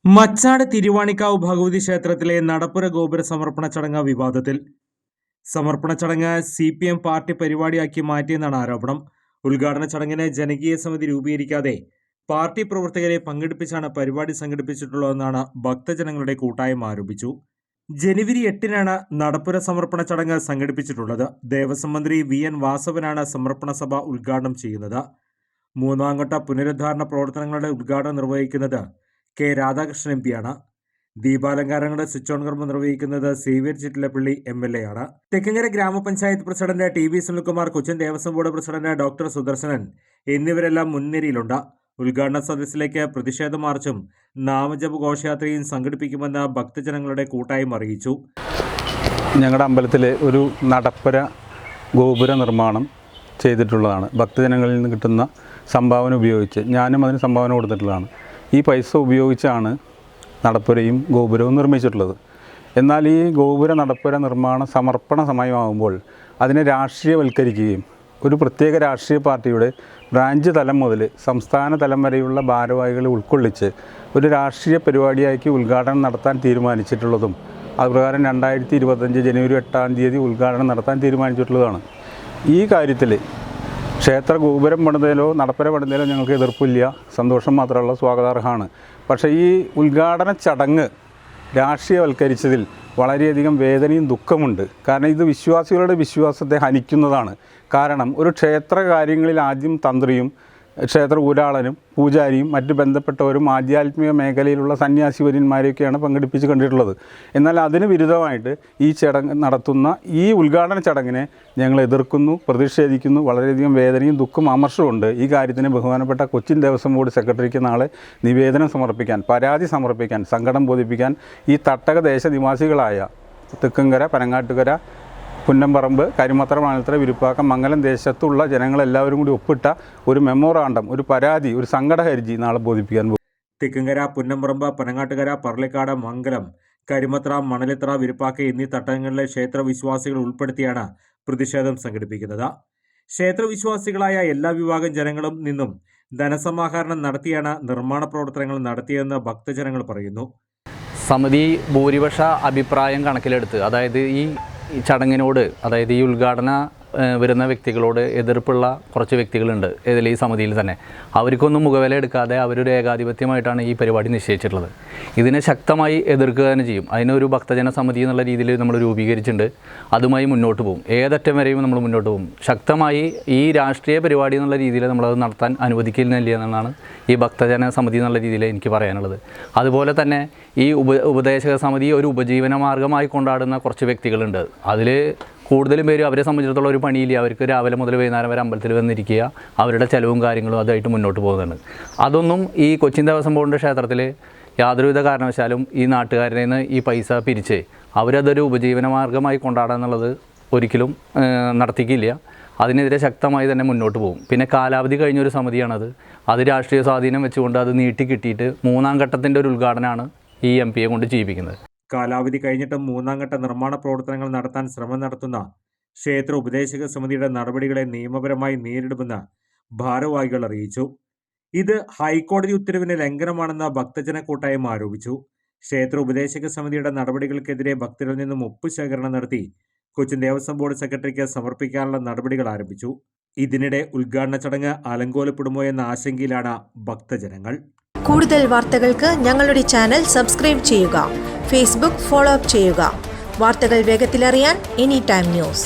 മച്ചാട് തിരുവാണിക്കാവ് ഭഗവതി ക്ഷേത്രത്തിലെ നടപ്പുര ഗോപുര സമർപ്പണ ചടങ്ങ് വിവാദത്തിൽ. സമർപ്പണ ചടങ്ങ് CPM പാർട്ടി പരിപാടിയാക്കി മാറ്റിയെന്നാണ് ആരോപണം. ഉദ്ഘാടന ചടങ്ങിന് ജനകീയ സമിതി രൂപീകരിക്കാതെ പാർട്ടി പ്രവർത്തകരെ പങ്കെടുപ്പിച്ചാണ് പരിപാടി സംഘടിപ്പിച്ചിട്ടുള്ളതെന്നാണ് ഭക്തജനങ്ങളുടെ കൂട്ടായ്മ ആരോപിച്ചു. ജനുവരി 8-നാണ് നടപ്പുര സമർപ്പണ ചടങ്ങ് സംഘടിപ്പിച്ചിട്ടുള്ളത്. ദേവസ്വം മന്ത്രി VN വാസവനാണ് സമർപ്പണ സഭ ഉദ്ഘാടനം ചെയ്യുന്നത്. മൂന്നാം ഘട്ട പുനരുദ്ധാരണ പ്രവർത്തനങ്ങളുടെ ഉദ്ഘാടനം നിർവഹിക്കുന്നത് K. രാധാകൃഷ്ണൻ MP ആണ്. ദീപാലങ്കാരങ്ങളുടെ സ്വിച്ച് ഓൺ കർമ്മം നിർവഹിക്കുന്നത് സേവ്യർ ചിറ്റിലപ്പള്ളി MLA ആണ്. തെക്കങ്കര ഗ്രാമപഞ്ചായത്ത് president TB Sunilkumar, Cochin Devaswom board president doctor Sudarshanan എന്നിവരെല്ലാം മുൻനിരയിലുണ്ട്. ഉദ്ഘാടന സദസ്സിലേക്ക് പ്രതിഷേധ മാർച്ചും നാമജപ ഘോഷയാത്രയും സംഘടിപ്പിക്കുമെന്ന് ഭക്തജനങ്ങളുടെ കൂട്ടായ്മ അറിയിച്ചു. ഞങ്ങളുടെ അമ്പലത്തിൽ ഒരു നടപ്പുര ഗോപുര നിർമ്മാണം ചെയ്തിട്ടുള്ളതാണ്. ഭക്തജനങ്ങളിൽ നിന്ന് കിട്ടുന്ന സംഭാവന ഉപയോഗിച്ച് ഞാനും അതിന് സംഭാവന കൊടുത്തിട്ടുള്ളതാണ്. ഈ പൈസ ഉപയോഗിച്ചാണ് നടപ്പുരയും ഗോപുരവും നിർമ്മിച്ചിട്ടുള്ളത്. എന്നാൽ ഈ ഗോപുര നടപ്പുര നിർമ്മാണ സമർപ്പണ സമയമാകുമ്പോൾ അതിനെ രാഷ്ട്രീയവൽക്കരിക്കുകയും ഒരു പ്രത്യേക രാഷ്ട്രീയ പാർട്ടിയുടെ ബ്രാഞ്ച് തലം മുതൽ സംസ്ഥാന തലം വരെയുള്ള ഭാരവാഹികളെ ഉൾക്കൊള്ളിച്ച് ഒരു രാഷ്ട്രീയ പരിപാടിയാക്കി ഉദ്ഘാടനം നടത്താൻ തീരുമാനിച്ചിട്ടുള്ളതും അതുപ്രകാരം 2025 ജനുവരി 8-ാം തീയതി ഉദ്ഘാടനം നടത്താൻ തീരുമാനിച്ചിട്ടുള്ളതാണ്. ഈ കാര്യത്തിൽ ക്ഷേത്ര ഗോപുരം പണിതയിലോ നടപ്പുര പണിതയിലോ ഞങ്ങൾക്ക് എതിർപ്പില്ല, സന്തോഷം മാത്രമുള്ള സ്വാഗതാർഹമാണ്. പക്ഷേ ഈ ഉദ്ഘാടന ചടങ്ങ് രാഷ്ട്രീയവൽക്കരിച്ചതിൽ വളരെയധികം വേദനയും ദുഃഖമുണ്ട്. കാരണം ഇത് വിശ്വാസികളുടെ വിശ്വാസത്തെ ഹനിക്കുന്നതാണ്. കാരണം ഒരു ക്ഷേത്ര കാര്യങ്ങളിൽ ആദ്യം തന്ത്രിയും ക്ഷേത്ര ഊരാളനും പൂജാരിയും മറ്റ് ബന്ധപ്പെട്ടവരും ആധ്യാത്മിക മേഖലയിലുള്ള സന്യാസിവര്യന്മാരെയൊക്കെയാണ് പങ്കെടുപ്പിച്ച് കണ്ടിട്ടുള്ളത്. എന്നാൽ അതിന് വിരുദ്ധമായിട്ട് ഈ ചടങ്ങ് നടത്തുന്ന ഈ ഉദ്ഘാടന ചടങ്ങിനെ ഞങ്ങൾ എതിർക്കുന്നു, പ്രതിഷേധിക്കുന്നു. വളരെയധികം വേദനയും ദുഃഖവും അമർഷമുണ്ട്. ഈ കാര്യത്തിന് ബഹുമാനപ്പെട്ട കൊച്ചിൻ ദേവസ്വം ബോർഡ് സെക്രട്ടറിക്ക് നാളെ നിവേദനം സമർപ്പിക്കാൻ, പരാതി സമർപ്പിക്കാൻ, സങ്കടം ബോധിപ്പിക്കാൻ ഈ തട്ടക ദേശനിവാസികളായ തെക്കങ്കര, പനങ്ങാട്ടുകര, പുന്നമ്പറമ്പ്, കരിമത്ര, മാനത്തറ, വിരുപ്പാക്കം, മംഗലം ദേശത്തുള്ള ജനങ്ങളെല്ലാവരും കൂടി ഒപ്പിട്ട ഒരു മെമ്മോറാണ്ടം, ഒരു പരാതി, ഒരു സങ്കട ഹർജി നാളെ ബോധിപ്പിക്കാൻ പോകും. തെക്കങ്കര, പുന്നമ്പറമ്പ്, പനങ്ങാട്ടുകര, പറളിക്കാട്, മംഗലം, കരിമത്ര, മണലിത്ര, വിരുപ്പാക്ക എന്നീ തട്ടകങ്ങളിലെ ക്ഷേത്രവിശ്വാസികൾ ഉൾപ്പെടുത്തിയാണ് പ്രതിഷേധം സംഘടിപ്പിക്കുന്നത്. ക്ഷേത്രവിശ്വാസികളായ എല്ലാ വിഭാഗം ജനങ്ങളും നിന്നും ധനസമാഹരണം നടത്തിയാണ് നിർമ്മാണ പ്രവർത്തനങ്ങൾ നടത്തിയതെന്ന് ഭക്തജനങ്ങൾ പറയുന്നു. സമിതി ഭൂരിപക്ഷ അഭിപ്രായം കണക്കിലെടുത്ത്, അതായത് ഈ ചടങ്ങിനോട്, അതായത് ഈ ഉദ്ഘാടന വരുന്ന വ്യക്തികളോട് എതിർപ്പുള്ള കുറച്ച് വ്യക്തികളുണ്ട് ഇതിൽ ഈ സമിതിയിൽ തന്നെ. അവർക്കൊന്നും മുഖവില എടുക്കാതെ അവരൊരു ഏകാധിപത്യമായിട്ടാണ് ഈ പരിപാടി നിശ്ചയിച്ചിട്ടുള്ളത്. ഇതിനെ ശക്തമായി എതിർക്കുക തന്നെ ചെയ്യും. അതിനൊരു ഭക്തജന സമിതി എന്നുള്ള രീതിയിൽ നമ്മൾ രൂപീകരിച്ചിട്ടുണ്ട്. അതുമായി മുന്നോട്ട് പോകും. ഏതറ്റം വരെയും നമ്മൾ മുന്നോട്ട് പോകും. ശക്തമായി ഈ രാഷ്ട്രീയ പരിപാടി എന്നുള്ള രീതിയിൽ നമ്മളത് നടത്താൻ അനുവദിക്കുന്നില്ല എന്നാണ് ഈ ഭക്തജന സമിതി എന്നുള്ള രീതിയിൽ എനിക്ക് പറയാനുള്ളത്. അതുപോലെ തന്നെ ഈ ഉപദേശക സമിതി ഒരു ഉപജീവന മാർഗമായി കൊണ്ടാടുന്ന കുറച്ച് വ്യക്തികളുണ്ട്. അതിൽ കൂടുതലും പേര് അവരെ സംബന്ധിച്ചിടത്തോളം ഒരു പണിയില്ല. അവർക്ക് രാവിലെ മുതൽ വൈകുന്നേരം വരെ അമ്പലത്തിൽ വന്നിരിക്കുക, അവരുടെ ചിലവും കാര്യങ്ങളും അതായിട്ട് മുന്നോട്ട് പോകുന്നുണ്ട്. അതൊന്നും ഈ കൊച്ചിൻ ദേവസ്വം ബോർഡിൻ്റെ ക്ഷേത്രത്തിൽ യാതൊരുവിധ കാരണവശാലും ഈ നാട്ടുകാരിൽ നിന്ന് ഈ പൈസ പിരിച്ച് അവരതൊരു ഉപജീവന മാർഗമായി കൊണ്ടാടുക എന്നുള്ളത് ഒരിക്കലും നടത്തിക്കില്ല. അതിനെതിരെ ശക്തമായി തന്നെ മുന്നോട്ട് പോകും. പിന്നെ കാലാവധി കഴിഞ്ഞൊരു സമിതിയാണത്. അത് രാഷ്ട്രീയ സ്വാധീനം വെച്ചുകൊണ്ട് അത് നീട്ടി കിട്ടിയിട്ട് 3-ാം ഘട്ടത്തിൻ്റെ ഒരു ഉദ്ഘാടനമാണ് ഈ MP കൊണ്ട് ചെയ്യിപ്പിക്കുന്നത്. കാലാവധി കഴിഞ്ഞിട്ടും 3-ാം ഘട്ട നിർമ്മാണ പ്രവർത്തനങ്ങൾ നടത്താൻ ശ്രമം നടത്തുന്ന ക്ഷേത്ര ഉപദേശക സമിതിയുടെ നടപടികളെ നിയമപരമായി നേരിടുമെന്ന് ഭാരവാഹികൾ അറിയിച്ചു. ഇത് ഹൈക്കോടതി ഉത്തരവിന് ലംഘനമാണെന്ന് ഭക്തജന കൂട്ടായ്മ ആരോപിച്ചു. ക്ഷേത്ര ഉപദേശക സമിതിയുടെ നടപടികൾക്കെതിരെ ഭക്തരിൽ നിന്നും ഒപ്പ് ശേഖരണം നടത്തി കൊച്ചിൻ ദേവസ്വം ബോർഡ് സെക്രട്ടറിക്ക് സമർപ്പിക്കാനുള്ള നടപടികൾ ആരംഭിച്ചു. ഇതിനിടെ ഉദ്ഘാടന ചടങ്ങ് അലങ്കോലപ്പെടുമോ എന്ന ആശങ്കയിലാണ് ഭക്തജനങ്ങൾ. കൂടുതൽ വാർത്തകൾക്ക് ഞങ്ങളുടെ ചാനൽ സബ്സ്ക്രൈബ് ചെയ്യുക. ഫേസ്ബുക്ക് ഫോളോ അപ്പ് ചെയ്യുക. വാർത്തകൾ വേഗത്തിലറിയാൻ Anytime News.